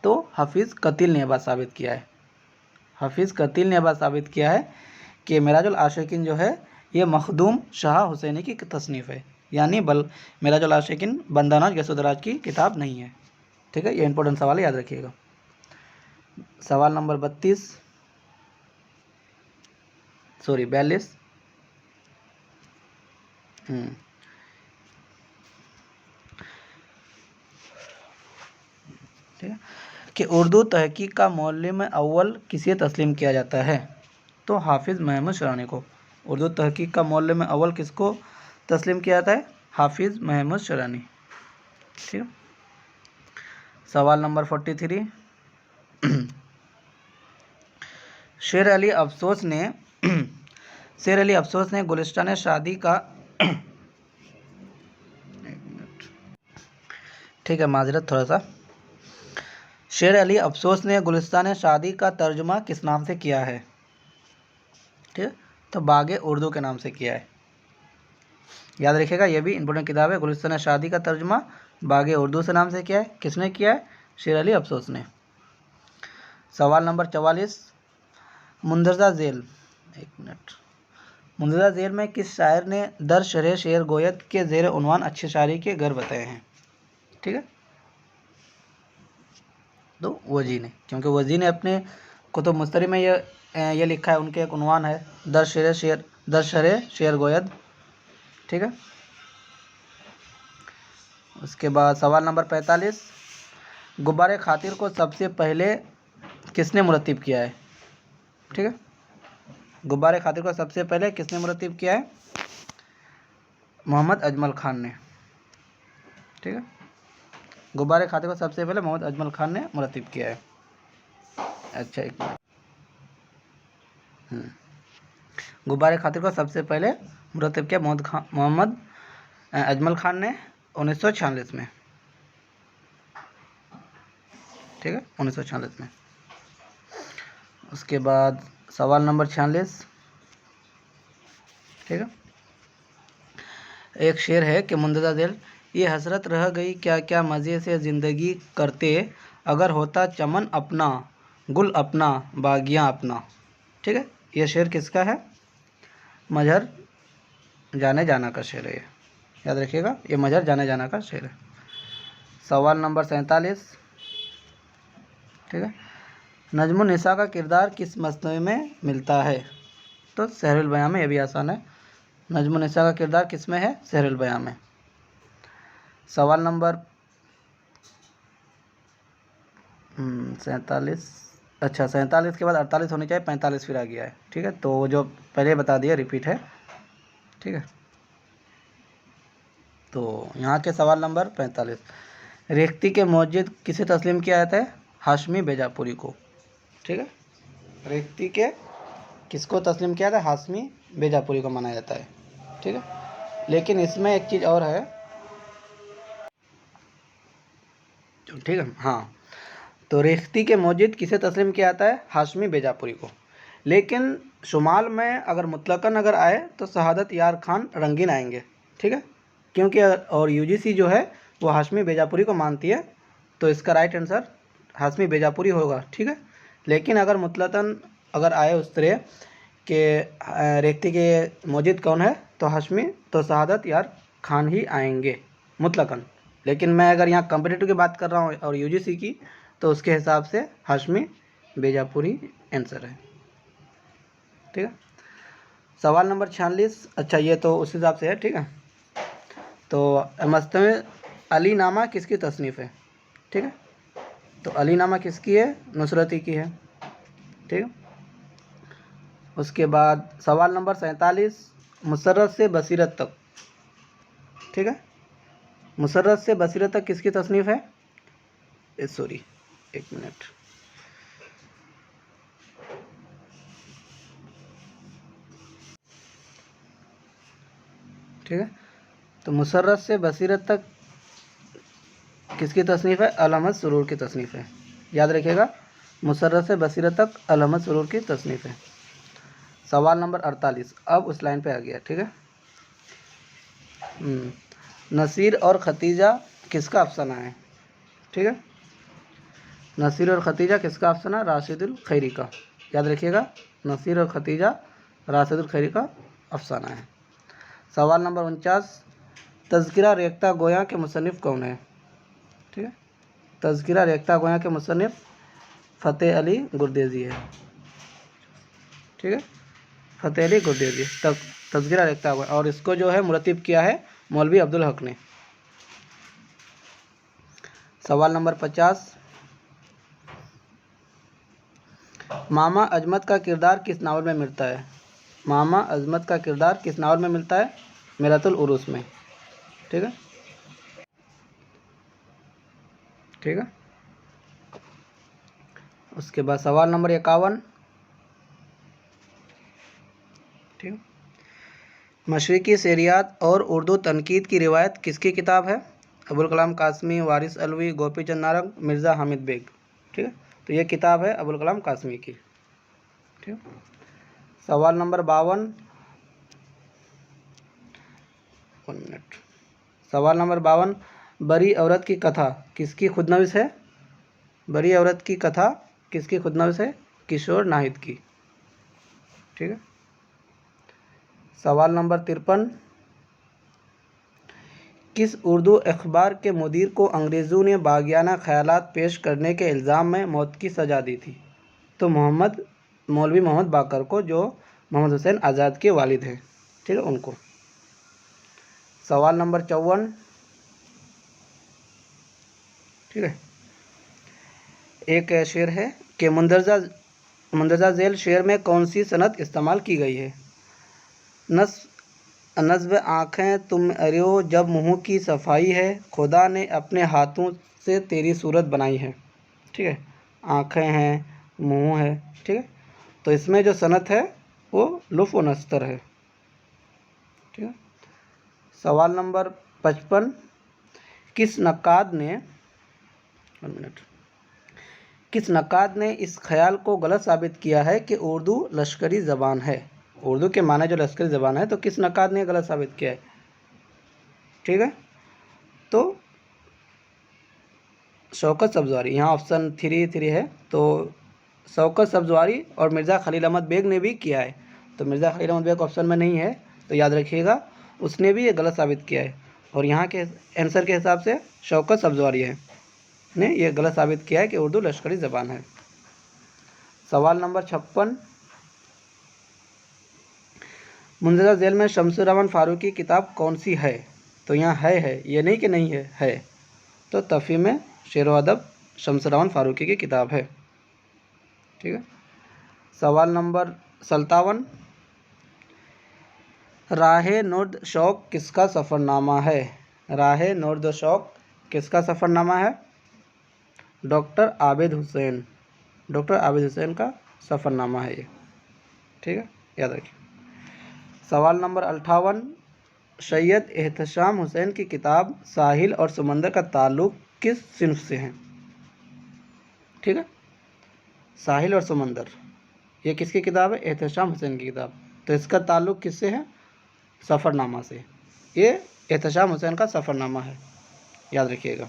तो हाफिज़ कतील ने यह बात साबित किया है। हाफिज़ कतील ने यह बात साबित किया है कि मेराजुल आशिकीन जो है ये मखदूम शाह हुसैनी की तसनीफ़ है, यानी मेराजुल आशिकीन बंदा नवाज गेसो दराज की किताब नहीं है। ठीक है, ये इंपॉर्टेंट सवाल है, याद रखिएगा। सवाल नंबर 42, सॉरी 42, ठीक है, कि उर्दू तहकीक का मौलिम अव्वल किसे तस्लीम किया जाता है? तो हाफिज़ महमूद शरानी को। उर्दू तहकीक का मौलिम अव्वल किसको तस्लीम किया जाता है? हाफिज़ महमूद शरानी। ठीक है, सवाल नंबर 43, शेर अली अफसोस ने गुलिस्तान शादी का ठीक है, माजरत थोड़ा सा। शेर अली अफसोस ने गुलिस्तान शादी का तर्जुमा किस नाम से किया है? ठीक है, तो बागे उर्दू के नाम से किया है। याद रखिएगा, ये भी इंपॉर्टेंट किताब है। गुलिस्तान शादी का तर्जुमा बागे उर्दू से नाम से किया है। किसने किया है? शेर अली अफसोस ने। सवाल नंबर 44, मुंदरजा झेल, एक मिनट, मुंदरजा झेल में किस शायर ने दर शरह शेर गोयद के ज़ेर उन्वान अच्छी शायरी के घर बताए हैं? ठीक है, तो वजी ने, क्योंकि वजी ने अपने कुतुब मुस्तरी में ये लिखा है, उनके एक उन्वान है दर शरह शेर गोयद। ठीक है, उसके बाद सवाल नंबर 45, गुब्बारे खातिर को सबसे पहले किसने मुरत्तिब किया है? ठीक है, गुब्बारे खातिर को सबसे पहले किसने मुरत्तिब किया है? मोहम्मद अजमल खान ने। ठीक है, गुब्बारे खातिर को सबसे पहले मोहम्मद अजमल खान ने मुरत्तिब किया है। अच्छा, एक मिनट, गुब्बारे खातिर को सबसे पहले मुरत्तिब किया मोहम्मद अजमल खान ने 1946 में। ठीक है, 1946 में। उसके बाद सवाल नंबर 46, ठीक है, एक शेर है कि मुंदरजा झेल, ये हसरत रह गई क्या क्या मज़े से ज़िंदगी करते, अगर होता चमन अपना गुल अपना बागियाँ अपना। ठीक है, ये शेर किसका है? मजहर जाने जाना का शेर है ये, याद रखिएगा, ये मजहर जाने जाना का शेर है। सवाल नंबर 47, ठीक है, नजमुन निसा का किरदार किस मसनवी में मिलता है? तो सहरुल बयां में, ये भी आसान है। नजमुन निसा का किरदार किस में है? सहरुल बयां में। सवाल नंबर 47, अच्छा 47 के बाद 48 होनी चाहिए, 45 फिर आ गया है। ठीक है, तो जो पहले बता दिया रिपीट है। ठीक है, तो यहाँ के सवाल नंबर 45, रेख्ती के मस्जिद किसे तस्लीम किया जाता है? हाशमी बेजापुरी को। ठीक है, रेख्ती के किसको तस्लीम किया था? हाशमी बेजापुरी को माना जाता है। ठीक है, लेकिन इसमें एक चीज़ और है। ठीक है, हाँ, तो रेख्ती के मौजिद किसे तस्लीम किया जाता है? हाशमी बेजापुरी को। लेकिन शुमाल में अगर मुतलकन अगर आए तो शहादत यार खान रंगीन आएंगे, ठीक है, क्योंकि और यूजीसी जो है वो हाशमी बेजापुरी को मानती है, तो इसका राइट आंसर हाशमी बेजापुरी होगा, ठीक है। लेकिन अगर मुतलकन अगर आए उस तरह के रेख्ती के मौजिद कौन है तो हाशमी, तो शहादत यार खान ही आएंगे मुतलकन। लेकिन मैं अगर यहाँ कंपेटिटिव की बात कर रहा हूँ और यूजीसी की, तो उसके हिसाब से हाशमी बेजापुरी आंसर है, ठीक है। सवाल नंबर 46, अच्छा ये तो उस हिसाब से है, ठीक है। तो मस्तमे अली नामा किसकी तसनीफ़ है? ठीक है, तो अली नामा किसकी है? नुसरती की है, ठीक है। उसके बाद सवाल नंबर 47, मुसर्रत से बसीरत तक, ठीक है, मुसर्रत से बसीरत तक किसकी तसनीफ़ है? सॉरी एक मिनट, ठीक है। तो मुसर्रत से बसीरत तक किसकी तसनीफ़ है? अल अहमद सुरूर की तसनीफ़ है, याद रखिएगा, मुसर्रत से बसीरत तक अल अहमद सुरूर की तसनीफ़ है। सवाल नंबर 48 अब उस लाइन पे आ गया, ठीक है। नसीर और खतीजा किसका अफसाना है? ठीक है, नसीर और खतीजा किसका अफसाना? राशिदुल खैरी का, याद रखिएगा, नसीर और खतीजा राशिदुल खैरी का अफसाना है। सवाल नंबर 49, तज़किरा रेख्ता गोया के मुसन्निफ़ कौन है? ठीक है, तज़किरा रेख्ता गोया के मुसन्निफ़ फ़तेह अली गुरदेज़ी है, ठीक है, फ़तेह अली गुरदेज़ी तज़किरा रेख्ता गोया, और इसको जो है मुरतिब किया है मौलवी अब्दुल हक ने। सवाल नंबर 50, मामा अजमत का किरदार किस नावल में मिलता है? मामा अजमत का किरदार किस नावल में मिलता है? मिरातुल उरूस में, ठीक है, ठीक है। उसके बाद सवाल नंबर 51, ठीक है, मशरिकी शेरियात और उर्दू तनकीद की रिवायत किसकी किताब है? अबुल कलाम कासमी, वारिस अलवी, गोपी चंद नारंग, मिर्ज़ा हामिद बेग, ठीक है, तो ये किताब है अबुल कलाम कासमी की, ठीक है। सवाल नंबर 52, 1 मिनट, सवाल नंबर 52, बरी औरत की कथा किसकी खुदनविश है? बरी औरत की कथा किसकी खुदनविश है? किशोर नाहिद की, ठीक है। सवाल नंबर 53, किस उर्दू अखबार के मुदीर को अंग्रेज़ों ने बागियाना ख़यालात पेश करने के इल्ज़ाम में मौत की सज़ा दी थी? तो मौलवी मोहम्मद बाकर को, जो मोहम्मद हुसैन आज़ाद के वालिद हैं, ठीक है, उनको। सवाल नंबर 54, ठीक है, एक शेर है कि मंदरजा झेल शेर में कौन सी सनत इस्तेमाल की गई है? नस्ब आँखें तुम अरियो जब मुँह की सफाई है, खुदा ने अपने हाथों से तेरी सूरत बनाई है, ठीक है, आँखें हैं, मुँह है, ठीक है, तो इसमें जो सनत है वो लुफ़ व नस्तर है, ठीक है। सवाल नंबर 55, किस नक्काद ने 1 मिनट, किस नक्काद ने इस ख्याल को गलत साबित किया है कि उर्दू लश्करी ज़बान है? उर्दू के माने जो लश्करी ज़बान है, तो किस नक्काद ने गलत साबित किया है? ठीक है, तो शौकत सब्ज़वारी, यहाँ ऑप्शन 3 है, तो शौकत सब्ज़वारी और मिर्ज़ा खलील अहमद बेग ने भी किया है, तो मिर्ज़ा खलील अहमद बेग ऑप्शन में नहीं है, तो याद रखिएगा उसने भी ये गलत साबित किया है, और यहाँ के आंसर के हिसाब से शौकत सब्ज़वारी ने यह गलत साबित किया है कि उर्दू लश्करी ज़बान है। सवाल नंबर 56, मुंदरजा झेल में शम्सुर रहमान फारूकी की किताब कौन सी है? तो यहाँ है, ये नहीं कि नहीं है, तो तफ़हीम शेर व अदब शम्सुर रहमान फारूकी की किताब है, ठीक है। सवाल नंबर 57, राहे नुर्द शौक़ किसका सफ़रनामा है? राहे नुर्द शौक़ किसका सफ़रनामा है? डॉक्टर आबिद हुसैन का सफ़रनामा है ये, ठीक है, याद रखिए। सवाल नंबर 58, सैयद एहतशाम हुसैन की किताब साहिल और समंदर का ताल्लुक़ किस सिन्फ से है? ठीक है। साहिल और समंदर, ये किसकी किताब है? एहतशाम हुसैन की किताब। तो इसका ताल्लुक़ किससे है? सफ़रनामा से। ये एहतशाम हुसैन का सफ़रनामा है, याद रखिएगा।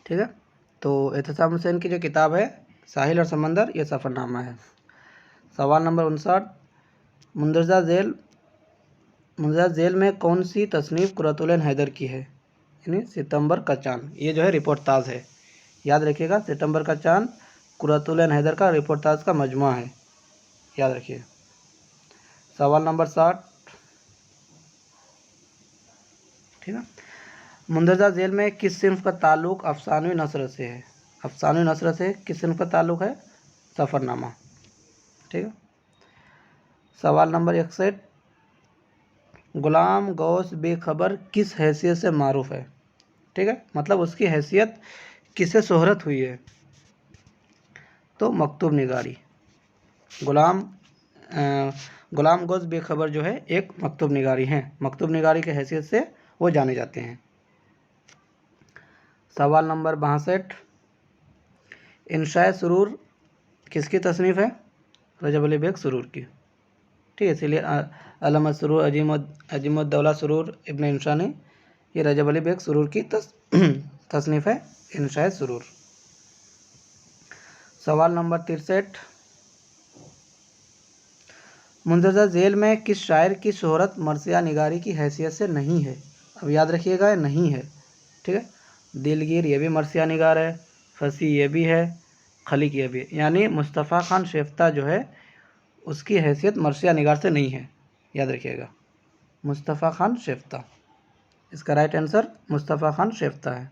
ठीक है, तो एहतशाम हुसैन की जो किताब है साहिल और समंदर, ये सफ़रनामा है। सवाल नंबर 59, मुंदरजा झेल में कौन सी तसनीफ़ कुर्रतुल हैदर की है? यानी सितंबर का चाँद, ये जो है रिपोर्टाज है, याद रखिएगा। सितंबर का चाँद कुर्रतुल हैदर का रिपोर्टाज का मजमुआ है, याद रखिए। सवाल नंबर 60, ठीक है, मुंदरजा झेल में किस सिन्फ का ताल्लुक़ अफसानवी नसर से है? अफसानवी नसर से किस सिन्फ का ताल्लुक़ है? सफ़रनामा। ठीक है। सवाल नंबर 61, गुलाम गौस बेखबर किस हैसियत से मारूफ़ है? ठीक है, मतलब उसकी हैसियत किसे शोहरत हुई है? तो मकतूब निगारी। गुलाम गौस बेखबर जो है एक मकतूब निगारी हैं, मकतूब निगारी की हैसियत से वो जाने जाते हैं। सवाल नंबर 62, इंशाए सुरूर किसकी तसनीफ़ है? रजब अली बेग सुरूर की। ठीक है, इसीलिए अल्लामा सुरूर अजीमुद्दौला सुरूर इब्न इंशा ने ये रजब अली बेग सुरूर की तसनीफ़ है इंशाए सुरूर। सवाल नंबर 63, मुंदरजा झेल में किस शायर की शोहरत मरसिया निगारी की हैसियत से नहीं है? अब याद रखिएगा, ये नहीं है। ठीक है, दिलगीर ये भी मरसिया निगार है, फसी ये भी है, खलीक ये भी है। यानी मुस्तफ़ा खान शेफ्ता जो है उसकी हैसियत मरसिया निगार से नहीं है, याद रखिएगा। मुस्तफ़ा खान शेफ्ता, इसका राइट आंसर मुस्तफ़ा खान शेफ्ता है।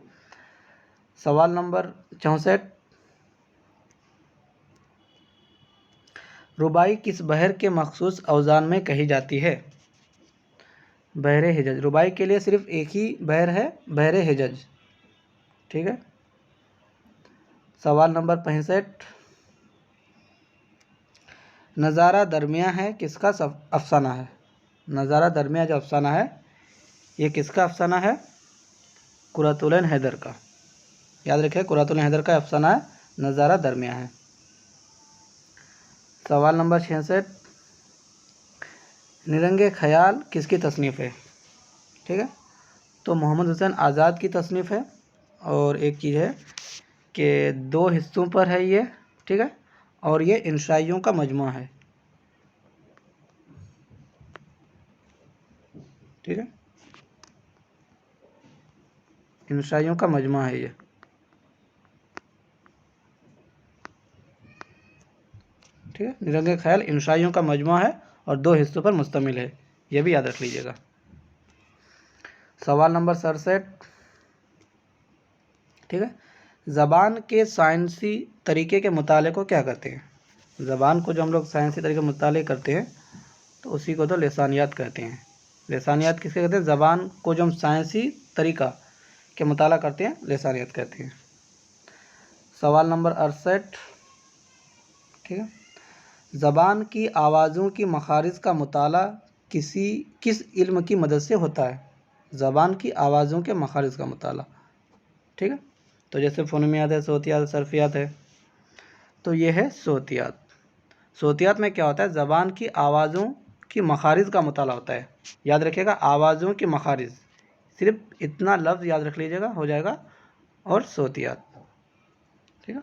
सवाल नंबर 64, रुबाई किस बहर के मखसूस औज़ान में कही जाती है? बहरे हिजज। रुबाई के लिए सिर्फ एक ही बहर है, बहरे हिजज। ठीक है। सवाल नंबर 65, नज़ारा दरमिया है किसका अफसाना है? नज़ारा दरमिया जो अफसाना है ये किसका अफसाना है? कुर्रतुल हैदर का। याद रखिए, कुर्रतुल हैदर का अफसाना है नज़ारा दरमिया है। सवाल नंबर 66, निरंगे ख्याल किसकी तसनीफ़ है? ठीक है, तो मोहम्मद हुसैन आज़ाद की तसनीफ़ है। और एक चीज़ है कि 2 हिस्सों पर है ये, ठीक है, और ये इंशाइयों का मजमुआ है। ठीक है, इंशाइयों का मजमुआ है ये। ठीक है, निरंगे ख्याल इंशाइयों का मजमुआ है और 2 हिस्सों पर मुश्तमिल है, ये भी याद रख लीजिएगा। सवाल नंबर 67, ठीक है, ज़बान के साइंसी तरीके के मुताले को क्या कहते हैं? ज़बान को जो हम लोग साइंसी तरीके मुताले करते हैं तो उसी को तो लिसानियात कहते हैं। लिसानियात किसके कहते हैं? ज़बान को जो हम साइंसी तरीका के मुताला करते हैं लिसानियात कहते हैं। सवाल नंबर 68, ठीक है, ज़बान की आवाज़ों की मखारिज का मुताला किस इल्म की मदद से होता है? ज़बान की आवाज़ों के मखारिज का मुताला। ठीक है, तो जैसे फ़ोनेमियात है, सोतियात, सर्फियात है, तो ये है सोतियात। सोतियात में क्या होता है? ज़बान की आवाज़ों की मखारिज का मुताला होता है। याद रखिएगा, आवाज़ों की मखारिज, सिर्फ इतना लफ्ज़ याद रख लीजिएगा, हो जाएगा। और सोतियात। ठीक है,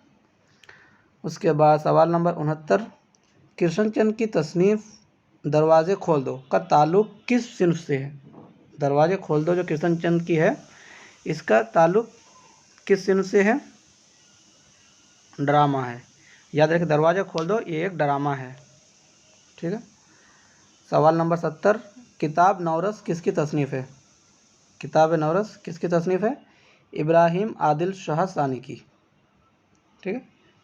उसके बाद सवाल नंबर 69, कृष्णचंद की तसनीफ़ दरवाज़े खोल दो का ताल्लुक़ किस सिन्फ से है? दरवाज़े खोल दो जो कृष्णचंद की है इसका ताल्लुक़ किस सिन्फ से है? ड्रामा है। याद रखिए, दरवाज़ा खोल दो ये एक ड्रामा है। ठीक है। सवाल नंबर 70, किताब नौरस किसकी तसनीफ़ है? किताब नौरस किसकी तसनीफ़ है? इब्राहिम आदिल शाह सानी की। ठीक है,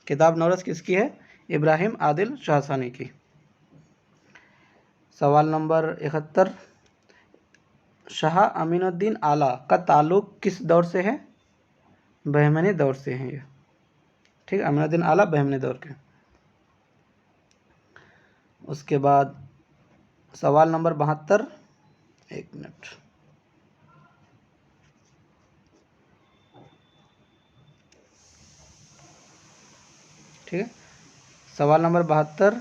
किताब नौरस किसकी है? इब्राहिम आदिल शाह सानी की। सवाल नंबर 71, शाह अमीनुद्दीन आला का ताल्लुक़ किस दौर से है? बहमनी दौर से हैं ये। ठीक है, अमीनुद्दीन आला बहमनी दौर के। उसके बाद सवाल नंबर 72, एक मिनट, ठीक है। सवाल नंबर 72,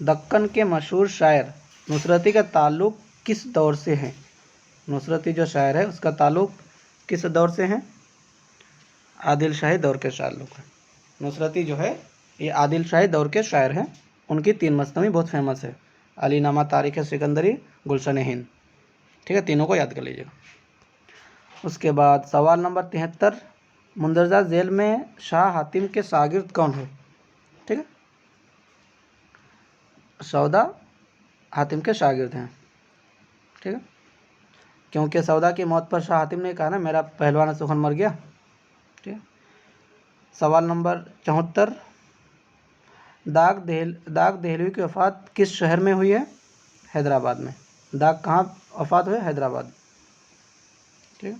दक्कन के मशहूर शायर नुसरती का ताल्लुक़ किस दौर से है? नुसरती जो शायर है उसका ताल्लुक़ किस दौर से है? आदिल शाही दौर के ताल्लुक़ है। नुसरती जो है ये आदिल शाही दौर के शायर हैं। उनकी 3 मसनवी बहुत फेमस है, अलीनामा, तारीख़ सिकंदरी, गुलशन हिंद। ठीक है, तीनों को याद कर लीजिएगा। उसके बाद सवाल नंबर 73, मुंदरजा झेल में शाह हातिम के शागिर्द कौन है? ठीक है, सौदा हातिम के शागिर्द हैं। ठीक है, क्योंकि सौदा की मौत पर शाह हातिम ने कहा ना, मेरा पहलवान सुखन मर गया। ठीक है। सवाल नंबर 74, दाग दहलवी की वफ़ात किस शहर में हुई है? हैदराबाद में। दाग कहाँ वफ़ात हुए? हैदराबाद। ठीक है।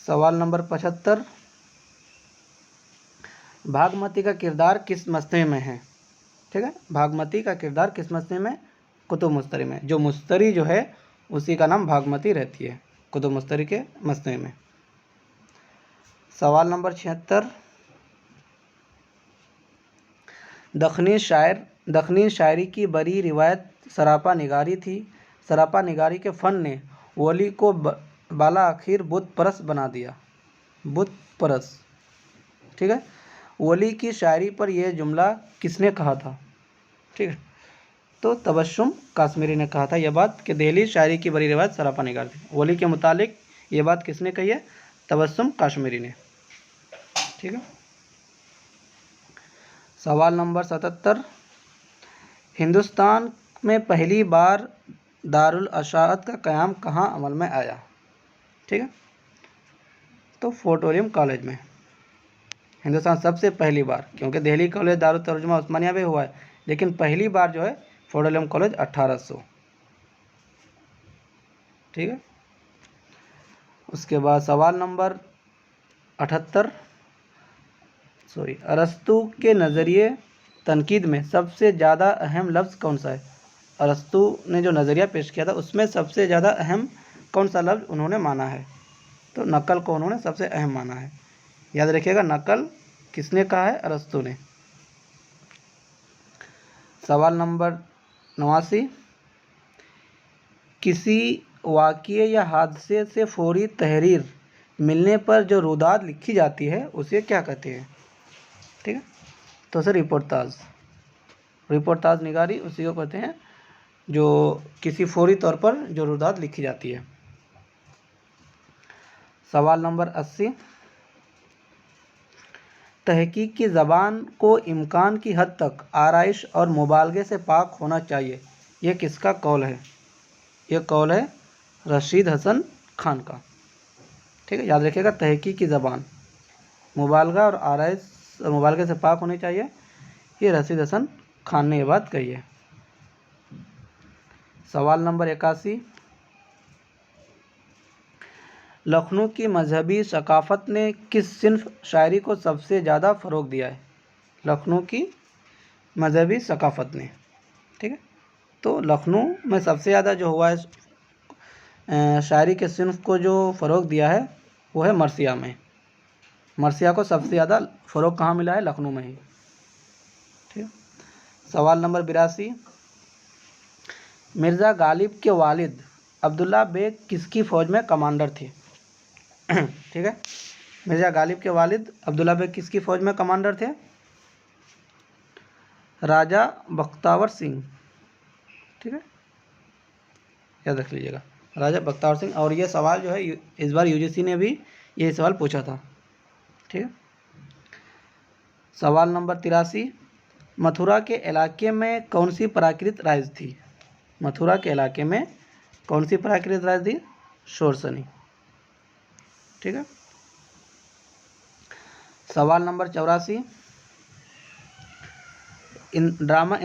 सवाल नंबर 75, भागमती का किरदार किस मसनवी में है? ठीक है, भागमती का किरदार किस मसनवी में? कुतुब मुस्तरी में। जो मुस्तरी जो है उसी का नाम भागमती रहती है, कुतुब मुस्तरी के मसनवी में। सवाल नंबर 76, दखनी शायरी की बड़ी रिवायत सरापा निगारी थी। सरापा निगारी के फ़न ने वली को बाला आखिर बुत परस बना दिया। बुत परस। ठीक है, वली की शायरी पर यह जुमला किसने कहा था? ठीक है, तो तबस्सुम काश्मीरी ने कहा था यह बात कि दिल्ली शायरी की बड़ी रिवायत सरापा निगार थी। वली के मुतालिक ये बात किसने कही है? तबस्सुम काश्मीरी ने। ठीक है। सवाल नंबर 77, हिंदुस्तान में पहली बार दारुल अशाअत का क़याम कहाँ अमल में आया? ठीक है, तो फोर्ट विलियम कॉलेज में। हिंदुस्तान सबसे पहली बार, क्योंकि दिल्ली कॉलेज दारुल तर्जुमा उस्मानिया में हुआ है, लेकिन पहली बार जो है फोर्ट विलियम कॉलेज 1800। ठीक है। उसके बाद सवाल नंबर 78, अरस्तू के नज़रिए तनकीद में सबसे ज़्यादा अहम लफ्ज़ कौन सा है? अरस्तू ने जो नज़रिया पेश किया था उसमें सबसे ज़्यादा अहम कौन सा लफ्ज़ उन्होंने माना है? तो नकल को उन्होंने सबसे अहम माना है। याद रखिएगा, नकल किसने कहा है? अरस्तू ने। सवाल नंबर 89, किसी वाक़ये या हादसे से फौरी तहरीर मिलने पर जो रुदाद लिखी जाती है उसे क्या कहते हैं? ठीक है, तो सर रिपोर्टाज निगारी उसी को कहते हैं जो किसी फौरी तौर पर जो रुदाद लिखी जाती है। सवाल नंबर 80, तहकीक की ज़बान को इम्कान की हद तक आराइश और मुबालगे से पाक होना चाहिए, यह किसका कौल है? यह कौल है रशीद हसन खान का। ठीक है, याद रखिएगा, तहकीक की ज़बान मुबालगा और आराइश और मुबालगे से पाक होनी चाहिए, ये रशीद हसन खान ने ये बात कही है। सवाल नंबर 81, लखनऊ की मजहबी सकाफ़त ने किस सिन्फ शायरी को सबसे ज़्यादा फ़रोग़ दिया है? लखनऊ की मजहबी सकाफ़त ने। ठीक है, तो लखनऊ में सबसे ज़्यादा जो हुआ है शायरी के सिन्फ को जो फ़रोग़ दिया है वो है मरसिया में। मरसिया को सबसे ज़्यादा फ़रोग़ कहाँ मिला है? लखनऊ में ही। ठीक है। सवाल नंबर 82, मिर्ज़ा गालिब के वालिद अब्दुल्ला बेग किसकी फ़ौज में कमांडर थे? ठीक है, मिर्ज़ा गालिब के वालिद अब्दुल्ला बेग किसकी फ़ौज में कमांडर थे? राजा बख्तावर सिंह। ठीक है, याद रख लीजिएगा, राजा बख्तावर सिंह। और ये सवाल जो है इस बार यूजीसी ने भी ये सवाल पूछा था। ठीक है। सवाल नंबर 83, मथुरा के इलाके में कौन सी प्राकृत राज थी? मथुरा के इलाके में कौन सी प्राकृत राज थी? शोरसनी। ठीक है। सवाल नंबर 84, ड्रामा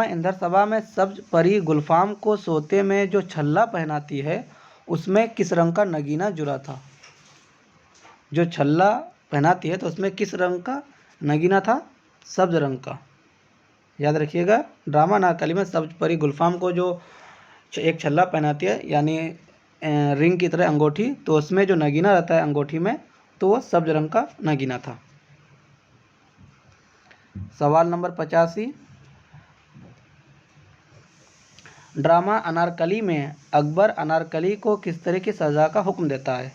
इंदर सभा में सब्ज परी गुलफाम को सोते में जो छल्ला पहनाती है उसमें किस रंग का नगीना जुड़ा था? जो छल्ला पहनाती है तो उसमें किस रंग का नगीना था? सब्ज रंग का। याद रखिएगा, ड्रामा नारकली में सब्ज परी गुलफाम को जो एक छल्ला पहनाती है यानी रिंग की तरह अंगूठी, तो उसमें जो नगीना रहता है अंगूठी में तो वो सब्ज रंग का नगीना था। सवाल नंबर 85, ड्रामा अनारकली में अकबर अनारकली को किस तरह की सज़ा का हुक्म देता है?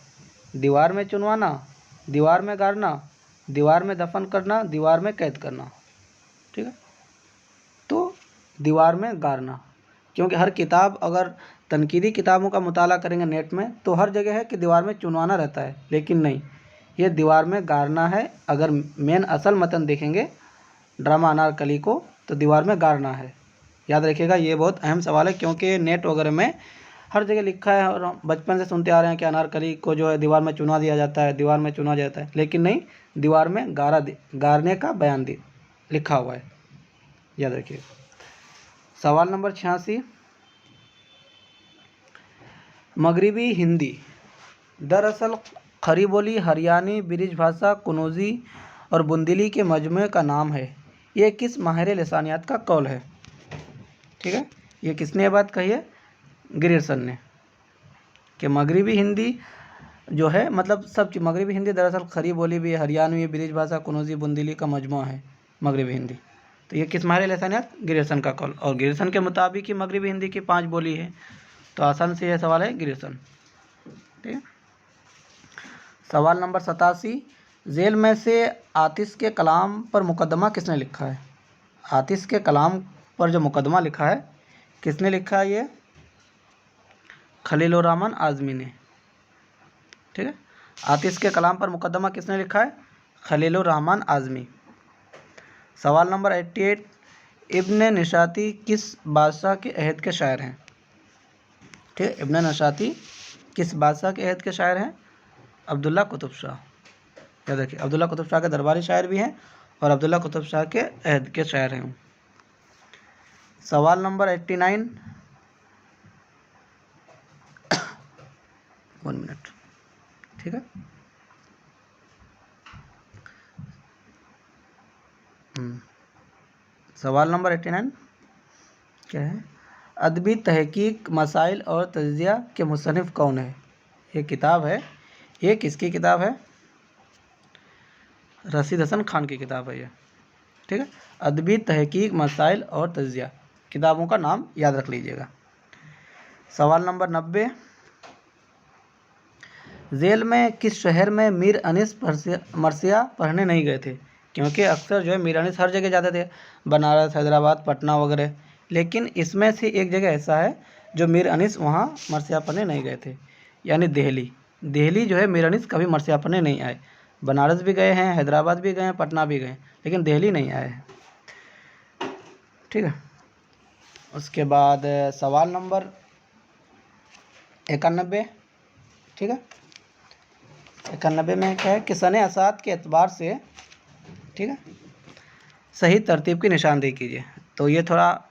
दीवार में चुनवाना, दीवार में गाड़ना, दीवार में दफन करना, दीवार में कैद करना। ठीक है, तो दीवार में गाड़ना, क्योंकि हर किताब अगर तनकीदी किताबों का मुताला करेंगे नेट में तो हर जगह है कि दीवार में चुनवाना रहता है, लेकिन नहीं, ये दीवार में गाड़ना है। अगर मेन असल मतन देखेंगे ड्रामा अनारकली को तो दीवार में गाड़ना है। याद रखिएगा, ये बहुत अहम सवाल है, क्योंकि नेट वगैरह में हर जगह लिखा है और बचपन से सुनते आ रहे हैं कि अनारकली को जो है दीवार में चुना दिया जाता है, दीवार में चुना जाता है, लेकिन नहीं, दीवार में गाड़ने का बयान लिखा हुआ है। याद रखिए। सवाल नंबर 86, मगरिबी हिंदी दरअसल खरी बोली, हरियाणी, ब्रिज भाषा, कनौजी और बुंदेली के मजमूए का नाम है। ये किस माहिर लिसानियात का कौल है? ठीक है, ये किसने बात कही है? ग्रियर्सन ने, कि मगरिबी हिंदी जो है मतलब सब चीज़, मगरिबी हिंदी दरअसल खरी बोली भी, हरियाणवी, ब्रिज भाषा, कनौजी, बुंदेली का मजमूआ है मगरिबी हिंदी। तो ये किस माहिर लिसानियात? ग्रियर्सन का कौल। और ग्रियर्सन के मुताबिक ही मगरिबी हिंदी की 5 बोली है, तो आसान से यह सवाल है ग्रियर्सन। ठीक है। सवाल नंबर 87, जेल में से आतिश के कलाम पर मुकदमा किसने लिखा है? आतिश के कलाम पर जो मुकदमा लिखा है किसने लिखा है? ये खलीलुर रहमान आज़मी ने। ठीक है, आतिश के कलाम पर मुकदमा किसने लिखा है? खलीलुर रहमान आज़मी। सवाल नंबर 88, इब्न नशाती किस बादशाह के अहद के शायर हैं? ठीक है, इब्न नशाती किस बादशाह के अहद के शायर हैं? अब्दुल्ला कुतुब शाह। याद रखिए, अब्दुल्ला कुतुब शाह के दरबारी शायर भी हैं और अब्दुल्ला कुतुब शाह के अहद के शायर हैं। सवाल नंबर 89, 1 मिनट। ठीक है, सवाल नंबर 89 क्या है? अदबी तहकीक, मसाइल और तज्जिया के मुसन्निफ़ कौन है? ये किताब है, ये किसकी किताब है? रशीद हसन खान की किताब है ये। ठीक है, अदबी तहकीक, मसाइल और तज्जिया, किताबों का नाम याद रख लीजिएगा। सवाल नंबर 90, जेल में किस शहर में मीर अनीस मरसिया पढ़ने नहीं गए थे? क्योंकि अक्सर जो है मीर अनीस हर जगह जाते थे, बनारस, हैदराबाद, पटना वगैरह, लेकिन इसमें से एक जगह ऐसा है जो मीर अनीस वहाँ मरसिया पढ़ने नहीं गए थे, यानी दिल्ली। दिल्ली जो है मीर अनीस कभी मरसिया पढ़ने नहीं आए। बनारस भी गए हैं, हैदराबाद भी गए हैं, पटना भी गए, लेकिन दिल्ली नहीं आए हैं। ठीक है, उसके बाद सवाल नंबर 91। ठीक है, 91 में क्या है कि सन असात के एतबार से, ठीक है, सही तरतीब की निशानदेही कीजिए। तो ये थोड़ा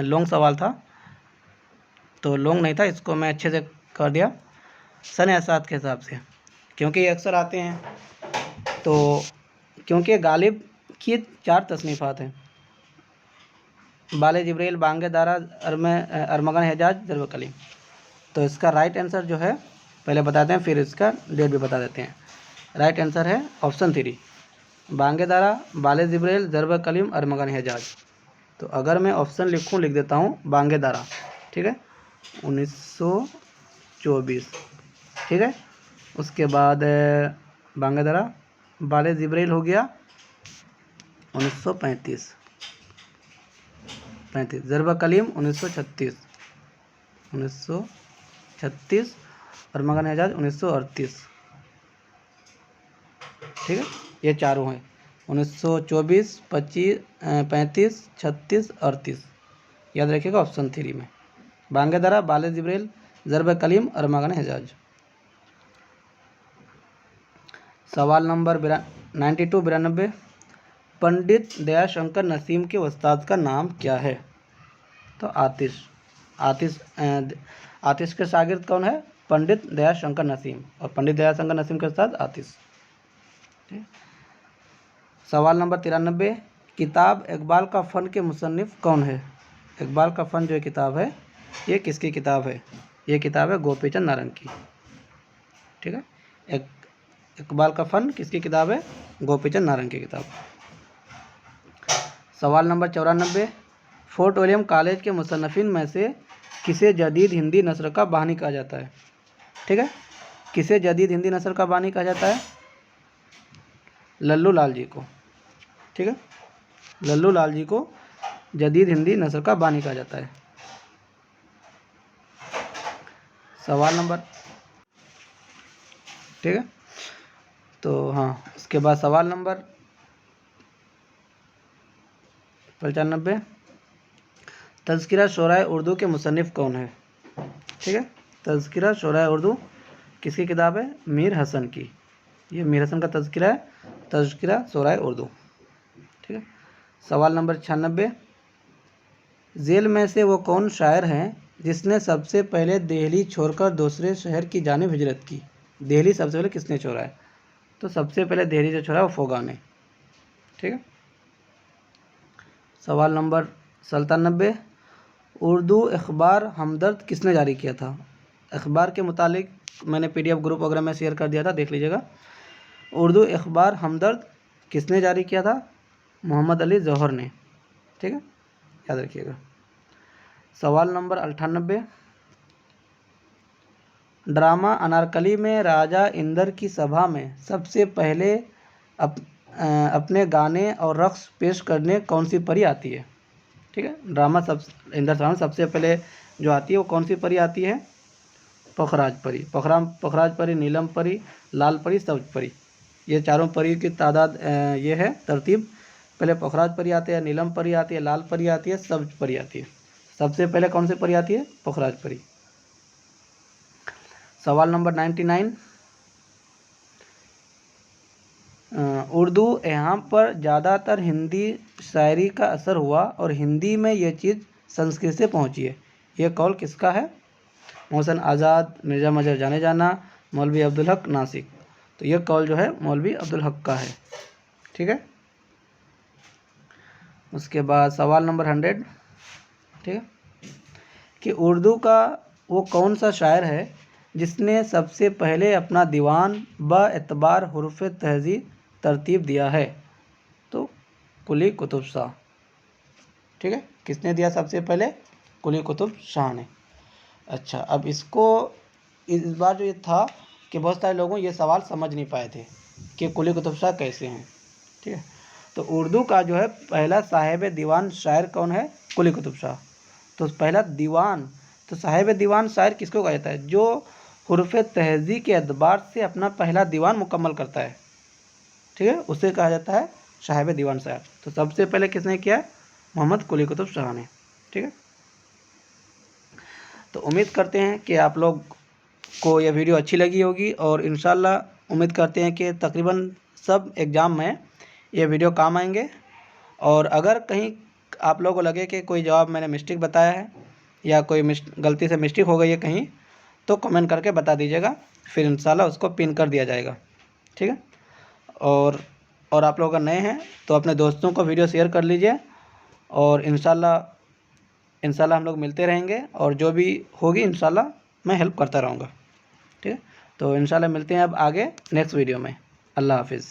लॉन्ग सवाल था, तो लॉन्ग नहीं था, इसको मैं अच्छे से कर दिया सन असात के हिसाब से, क्योंकि ये अक्सर आते हैं। तो क्योंकि गालिब की 4 तसनीफ़ात हैं, बाले जिब्रील, बांगे दारा, अरमगन हेजाज, ज़र्ब कलीम। तो इसका राइट आंसर जो है पहले बताते हैं, फिर इसका डेट भी बता देते हैं। राइट आंसर है ऑप्शन 3, बांगे दारा, बाले जिब्रील, ज़र्ब कलीम, अरमगन हेजाज। तो अगर मैं ऑप्शन लिख देता हूँ बांगे दारा। ठीक है, 1924। ठीक है, उसके बाद बांगे दारा, बाले जिब्रील हो गया 1935, ज़र्ब कलीम 1936 और मगन एजाज 1938। ठीक है, ये चारों हैं 1924, 25, 35, 36, 38। याद रखिएगा ऑप्शन 3 में बांगे दारा, बाले जिब्रील, ज़र्ब कलीम और मगन एजाज। सवाल नंबर 92, पंडित दयाशंकर नसीम के उस्ताद का नाम क्या है? तो आतिश के शागिर्द कौन है? पंडित दयाशंकर नसीम, और पंडित दयाशंकर नसीम के उस्ताद आतिश। सवाल नंबर 93, किताब इकबाल का फ़न के मुसन्निफ़ कौन है? इकबाल का फ़न जो किताब है ये किसकी किताब है? ये किताब है गोपीचंद नारंग की। ठीक है, इकबाल का फ़न किसकी किताब है? गोपीचंद नारंग की किताब। सवाल नंबर 94, फोर्ट विलियम कॉलेज के मुसन्निफिन में से किसे जदीद हिंदी नस्र का बानी कहा जाता है? ठीक है, किसे जदीद हिंदी नस्र का बानी कहा जाता है? लल्लू लाल जी को। ठीक है, लल्लू लाल जी को जदीद हिंदी नस्र का बानी कहा जाता है। सवाल नंबर, ठीक है, तो हाँ, इसके बाद सवाल नंबर 95, तज़किरा शोराए उर्दू के मुसन्निफ़ कौन है? ठीक है, तज़किरा शोराए उर्दू किसकी किताब है? मीर हसन की। ये मीर हसन का तज़किरा है, तज़किरा शोराए उर्दू। ठीक है, सवाल नंबर 96, झेल में से वो कौन शायर हैं जिसने सबसे पहले दिल्ली छोड़कर दूसरे शहर की जानिब हिजरत की? दिल्ली सबसे पहले किसने छोड़ा है? तो सबसे पहले दिल्ली जो छोड़ा वो फोगा ने। ठीक है, सवाल नंबर 97, उर्दू अखबार हमदर्द किसने जारी किया था? अखबार के मुतालिक मैंने PDF ग्रुप वगैरह में शेयर कर दिया था, देख लीजिएगा। उर्दू अखबार हमदर्द किसने जारी किया था? मोहम्मद अली जौहर ने। ठीक है, याद रखिएगा। सवाल नंबर 98, ड्रामा अनारकली में राजा इंदर की सभा में सबसे पहले अपने गाने और रक़्स पेश करने कौन सी परी आती है? ठीक है, ड्रामा इंदर सभा में सबसे पहले जो आती है वो कौन सी परी आती है? पोखराज परी। पोखराज परी, नीलम परी, लाल परी, सब्ज परी। ये चारों परी की तादाद ये है तरतीब। पहले पोखराज परी आती है, नीलम परी आती है, लाल परी आती है, सब्ज परी आती है। सबसे पहले कौन सी परी आती है? पोखराज परी। सवाल नंबर 99, उर्दू यहाँ पर ज़्यादातर हिंदी शायरी का असर हुआ और हिंदी में ये चीज़ संस्कृत से पहुँची है। ये कौल किसका है? मोहसिन आज़ाद, मिर्ज़ा मजहर जाने जाना, मौलवी अब्दुल हक नासिक। तो ये कौल जो है मौलवी अब्दुल हक का है। ठीक है, उसके बाद सवाल नंबर 100, ठीक है, कि उर्दू का वो कौन सा शायर है जिसने सबसे पहले अपना दीवान ब एतबार हुरूफ तहज़ी तरतीब दिया है? तो कुली कुतुब शाह। ठीक है, किसने दिया सबसे पहले? कुली कुतुब शाह ने। अच्छा, अब इसको इस बार जो ये था कि बहुत सारे लोगों ये सवाल समझ नहीं पाए थे कि कुली कुतुब शाह कैसे हैं। ठीक है, तो उर्दू का जो है पहला साहिब दीवान शायर कौन है? कुली कुतुब शाह। तो पहला दीवान, तो साहिब दीवान शायर किसको कहा जाता है? जो हुरूफ तहज़ी के एतबार से अपना पहला दीवान मुकम्मल करता है। ठीक है, उसे कहा जाता है साहिब दीवान शायर। तो सबसे पहले किसने किया? मोहम्मद कुली कुतुब शाह ने। ठीक है, तो उम्मीद करते हैं कि आप लोग को यह वीडियो अच्छी लगी होगी और इंशाल्लाह उम्मीद करते हैं कि तकरीबन सब एग्ज़ाम में ये वीडियो काम आएंगे। और अगर कहीं आप लोगों को लगे कि कोई जवाब मैंने मिस्टेक बताया है या कोई गलती से मिस्टेक हो गई है कहीं, तो कमेंट करके बता दीजिएगा, फिर इंशाल्लाह उसको पिन कर दिया जाएगा। ठीक है, और आप लोग अगर नए हैं तो अपने दोस्तों को वीडियो शेयर कर लीजिए और इंशाल्लाह हम लोग मिलते रहेंगे और जो भी होगी इंशाल्लाह मैं हेल्प करता रहूँगा। ठीक है, तो इंशाल्लाह मिलते हैं अब आगे नेक्स्ट वीडियो में। अल्लाह हाफिज़।